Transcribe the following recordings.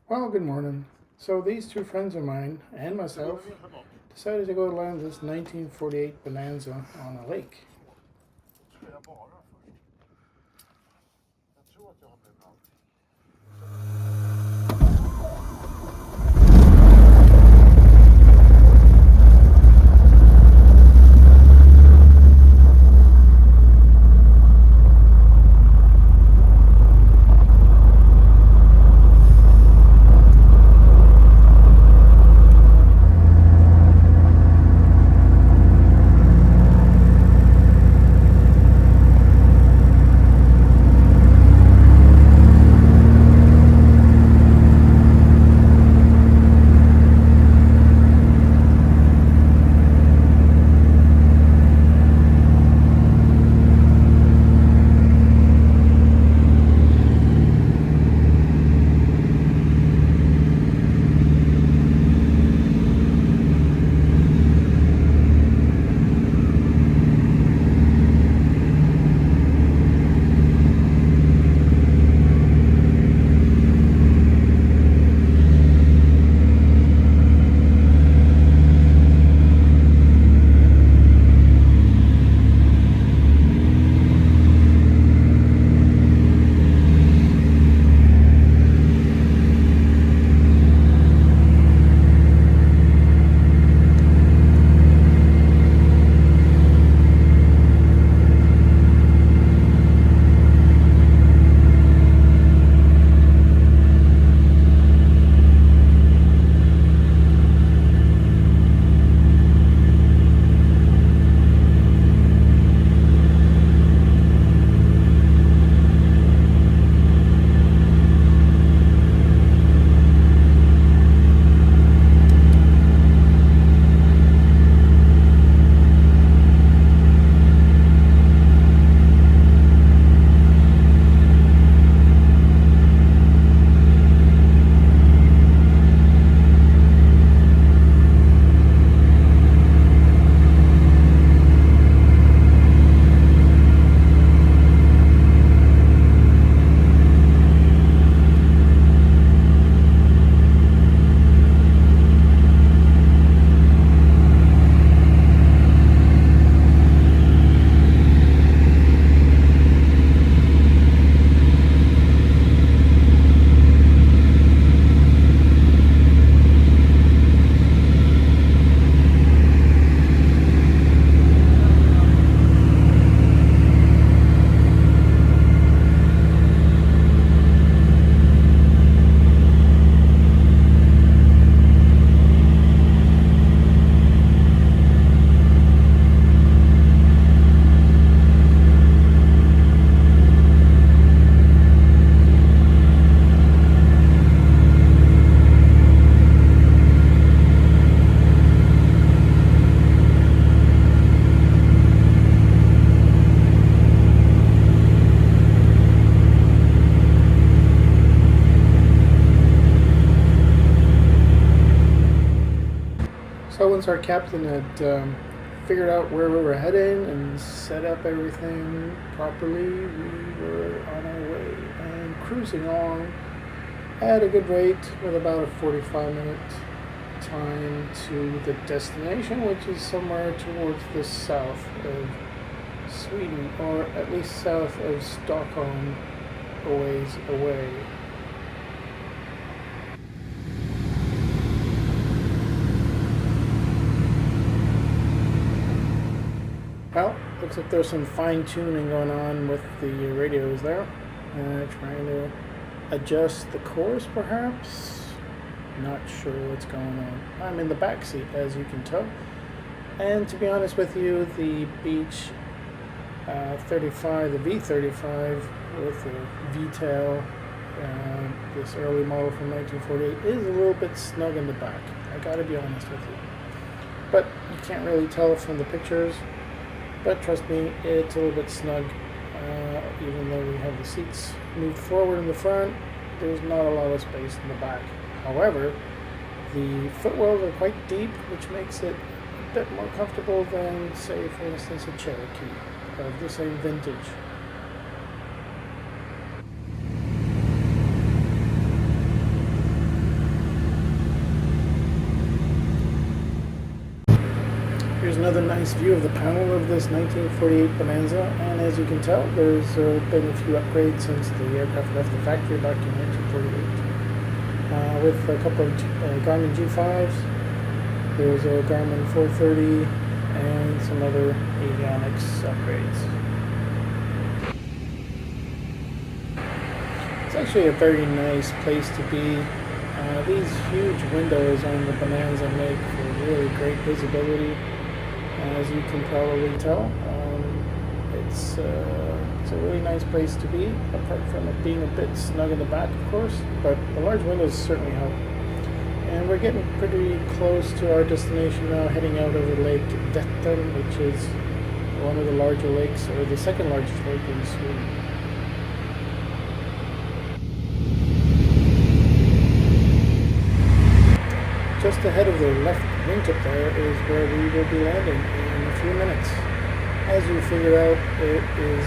Well, good morning. So these two friends of mine and myself decided to go land this 1948 Bonanza on a lake. So once our captain had figured out where we were heading and set up everything properly, we were on our way and cruising along at a good rate with about a 45-minute time to the destination, which is somewhere towards the south of Sweden, or at least south of Stockholm, a ways away. Well, looks like there's some fine tuning going on with the radios there. Trying to adjust the course, perhaps. Not sure what's going on. I'm in the back seat, as you can tell. And to be honest with you, the Beech 35, the V35 with the V-tail, this early model from 1948, is a little bit snug in the back. I gotta be honest with you. But you can't really tell from the pictures. But trust me, it's a little bit snug. Even though we have the seats moved forward in the front, there's not a lot of space in the back. However, the footwells are quite deep, which makes it a bit more comfortable than, say, for instance, a Cherokee of the same vintage. Here's another nice view of the panel of this 1948 Bonanza, and as you can tell, there's been a few upgrades since the aircraft left the factory back in 1948. With a couple of Garmin G5s, there's a Garmin 430, and some other avionics upgrades. It's actually a very nice place to be. These huge windows on the Bonanza make for really great visibility, as you can probably tell. It's a really nice place to be, apart from it being a bit snug in the back, of course, but the large windows certainly help. And we're getting pretty close to our destination now, heading out over Lake Vättern, which is one of the larger lakes, or the second largest lake in Sweden. Just ahead of the left wingtip there is where we will be landing in a few minutes. As you figured out, it is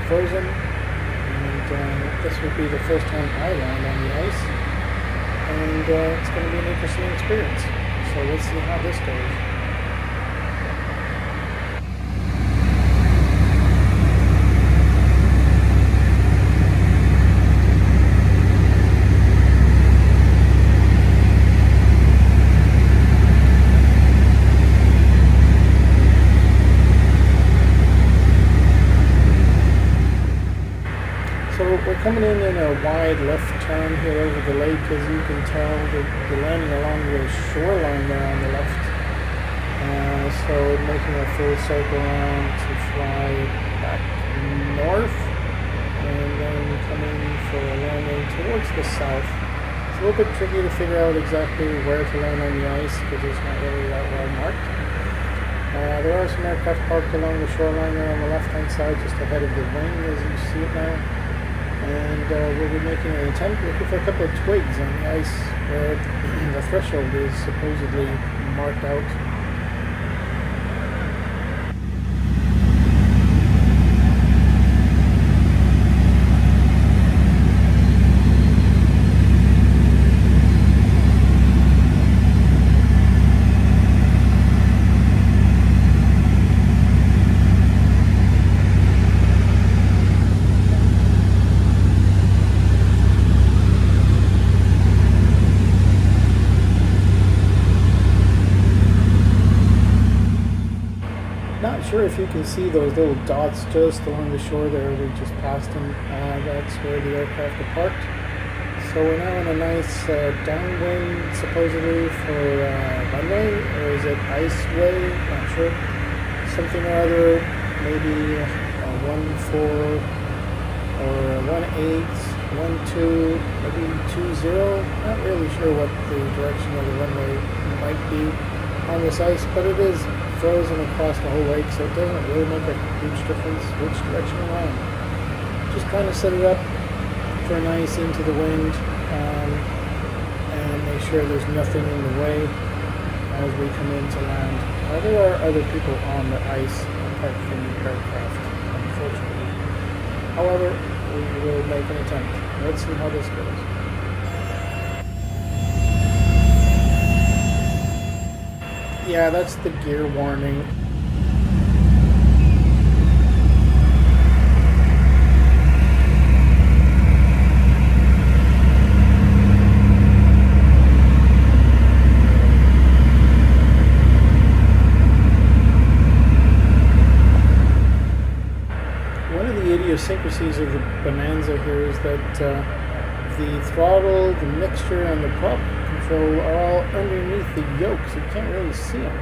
frozen, and this will be the first time I land on the ice, and it's going to be an interesting experience. So let's see how this goes. We're coming in a wide left turn here over the lake. As you can tell, we're landing along the shoreline there on the left. So making a full circle around to fly back north, and then coming for a landing towards the south. It's a little bit tricky to figure out exactly where to land on the ice because it's not really that well marked. There are some aircraft parked along the shoreline there on the left-hand side, just ahead of the wing as you see it now. And we'll be making an attempt looking for a couple of twigs on the ice where the threshold is supposedly marked out. Not sure if you can see those little dots just along the shore there. We just passed them. That's where the aircraft are parked. So we're now in a nice downwind, supposedly for runway, or is it iceway? Not sure. Something or other, maybe 1-4 or 1-8, 1-2, maybe 2-0. Not really sure what the direction of the runway might be on this ice, but it is frozen across the whole lake, so it doesn't really make a huge difference which direction we land. Just kind of set it up for nice into the wind, and make sure there's nothing in the way as we come in to land. There are other people on the ice apart from the aircraft, unfortunately. However, we will make an attempt. Let's see how this goes. Yeah, that's the gear warning. One of the idiosyncrasies of the Bonanza here is that the throttle, the mixture, and the prop control are all underneath the yoke, so you can't really see them.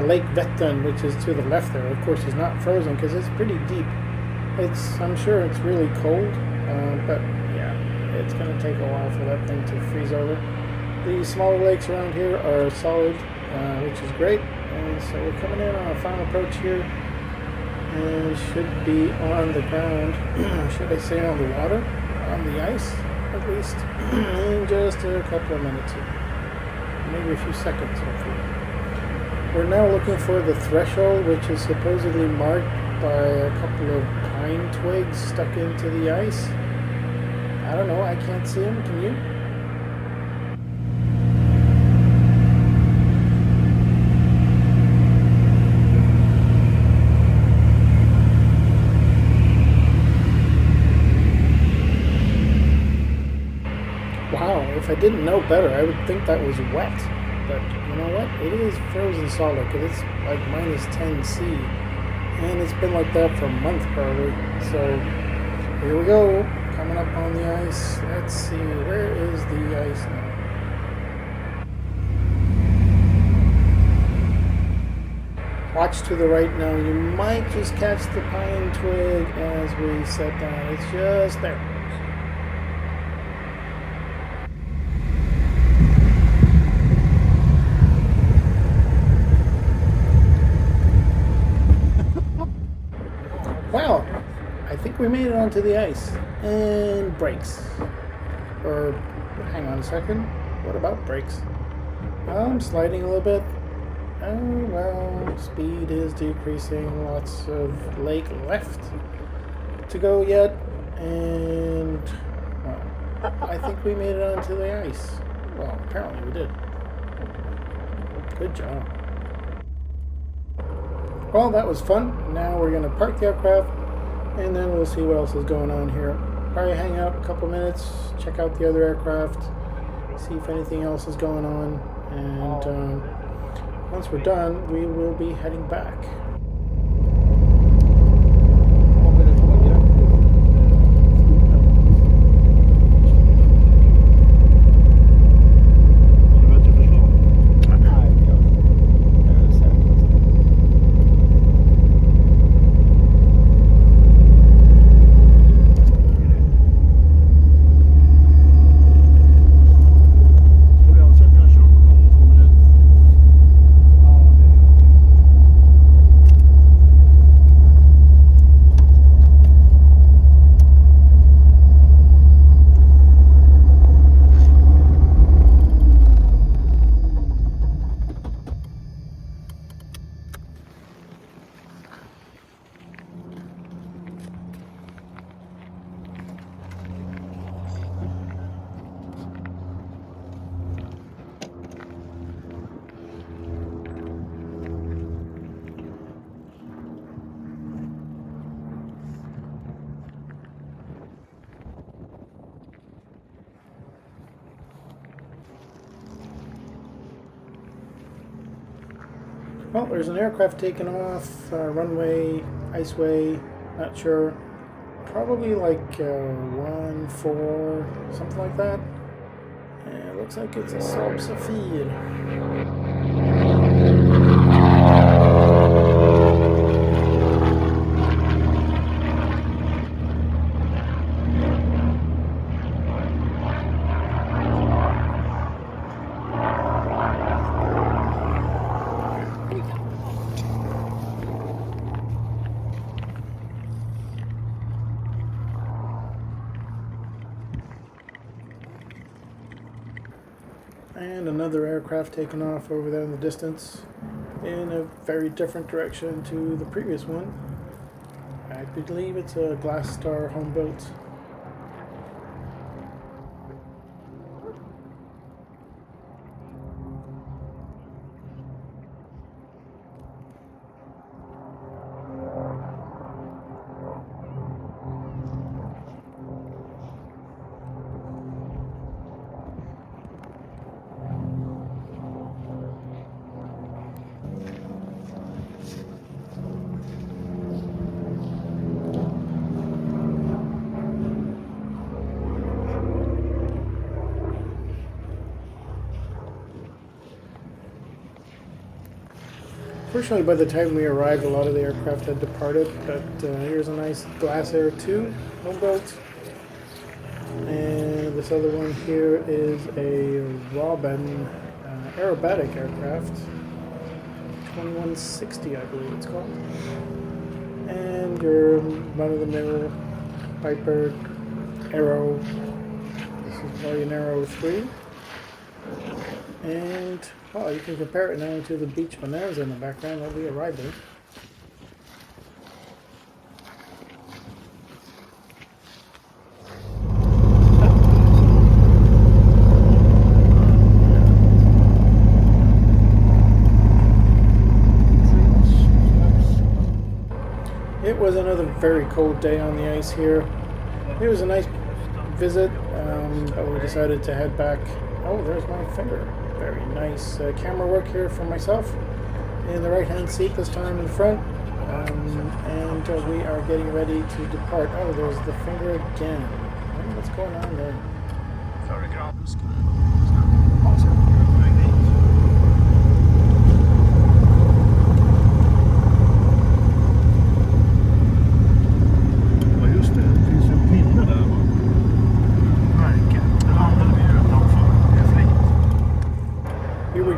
Lake Vetton, which is to the left there, of course, is not frozen because it's pretty deep. I'm sure it's really cold, but yeah, it's going to take a while for that thing to freeze over. The smaller lakes around here are solid, which is great. And so we're coming in on a final approach here, and should be on the ground, should I say on the water, on the ice at least, in just a couple of minutes here. Maybe a few seconds hopefully. We're now looking for the threshold, which is supposedly marked by a couple of pine twigs stuck into the ice. I don't know, I can't see them, can you? Wow, if I didn't know better, I would think that was wet. But you know what? It is frozen solid because it's like minus 10 C. And it's been like that for a month probably. So here we go. Coming up on the ice. Let's see. Where is the ice now? Watch to the right now. You might just catch the pine twig as we set down. It's just there. Wow, I think we made it onto the ice. And brakes. Or, hang on a second. What about brakes? I'm sliding a little bit. Oh, well, speed is decreasing. Lots of lake left to go yet. And, well, I think we made it onto the ice. Well, apparently we did. Good job. Well, that was fun. Now we're going to park the aircraft, and then we'll see what else is going on here. Probably hang out a couple minutes, check out the other aircraft, see if anything else is going on, and once we're done, we will be heading back. Well, there's an aircraft taking off, runway, iceway, not sure. Probably like 1-4, something like that. And it looks like it's a Saab Safir. And another aircraft taking off over there in the distance in a very different direction to the previous one. I believe it's a Glass Star home built. Unfortunately, by the time we arrived, a lot of the aircraft had departed, but here's a nice Glass Air 2 home built. And this other one here is a Robin aerobatic aircraft, 2160 I believe it's called. And your run-of-the-mill Piper Arrow. This is probably an Arrow 3. And, well, you can compare it now to the Beech Bonanza in the background that we arrived in. It was another very cold day on the ice here. It was a nice visit, but we decided to head back. Oh, there's my finger. Very nice camera work here for myself. In the right-hand seat this time in the front. And we are getting ready to depart. Oh, there's the finger again. What's going on there?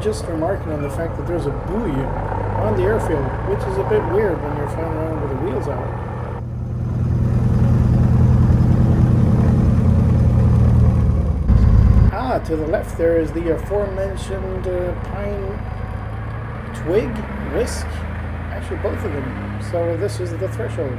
Just remarking on the fact that there's a buoy on the airfield, which is a bit weird when you're flying around with the wheels out. Ah, to the left there is the aforementioned pine twig whisk. Actually, both of them. So this is the threshold.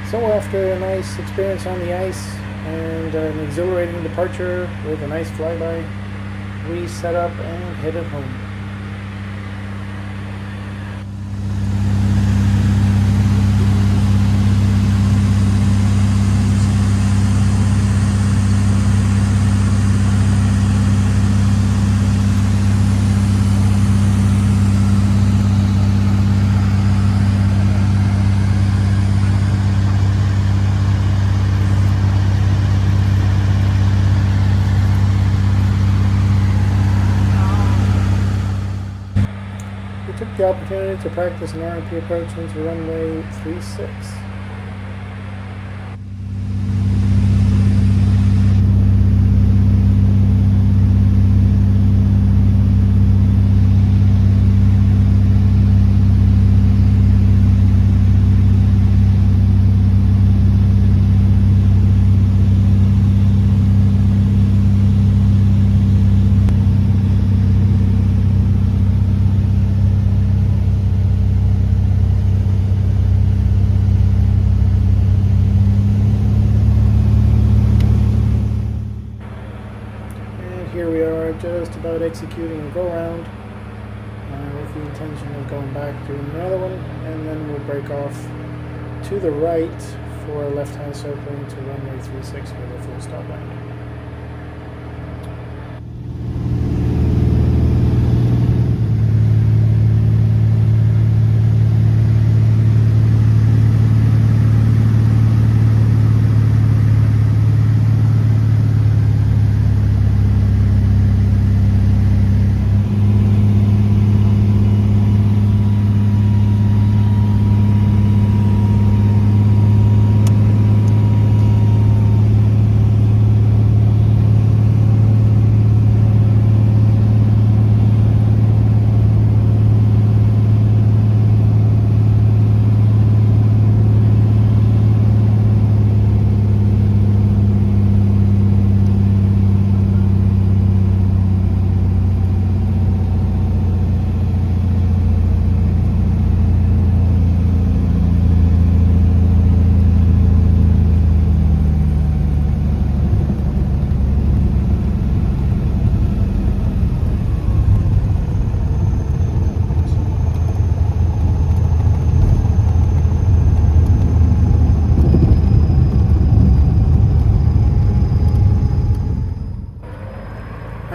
So after a nice experience on the ice and an exhilarating departure with a nice flyby, we set up and headed home. Took the opportunity to practice an RMP approach into runway 36. Here we are just about executing a go-round with the intention of going back, doing another one, and then we'll break off to the right for a left-hand circling to runway 36 with a full stop landing.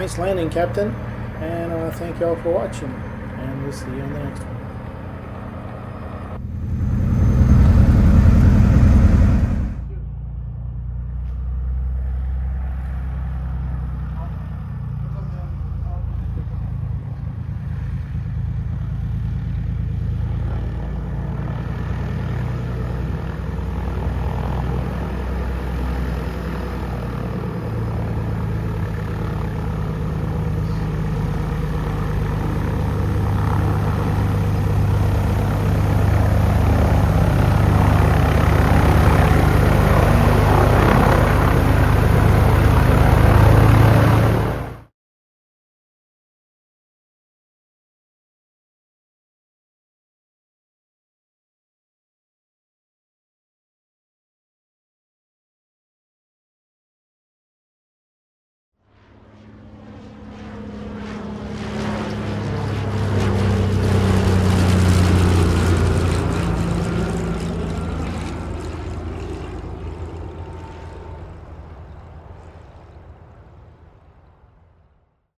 Nice landing, Captain. And I want to thank you all for watching. And we'll see you on the next one.